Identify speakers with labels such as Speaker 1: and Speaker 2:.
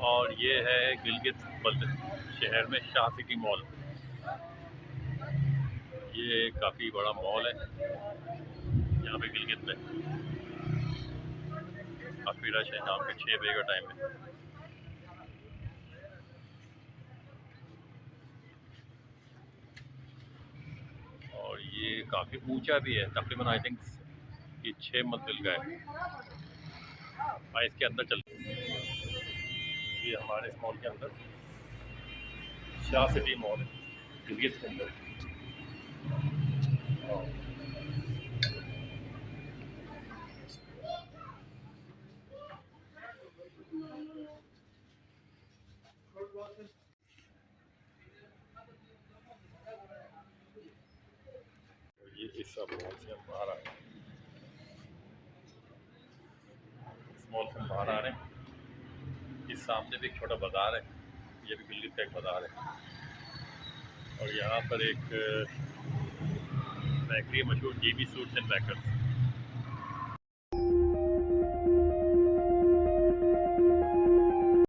Speaker 1: और ये है गिलगित बल्तिस्तान शहर में शाह सिटी मॉल। ये काफ़ी बड़ा मॉल है यहाँ पे गिलगित में। काफ़ी रश है, शाम के 6 बजे का टाइम है। और ये काफ़ी ऊंचा भी है, तकरीबन आई थिंक ये 6 मंजिल का है। इसके अंदर चलते, ये हमारे इस मॉल के अंदर शाह सिटी मॉल है गिलगित के अंदर। ये इस सब मॉल से हम बाहर आ रहे हैं, इस मॉल से हम बाहर आ रहे हैं। इस सामने भी एक छोटा बाज़ार है, ये भी गिलगित का एक बाज़ार है। और यहाँ पर एक बेकरी मशहूर जीबी सूट्स एंड बेकर्स,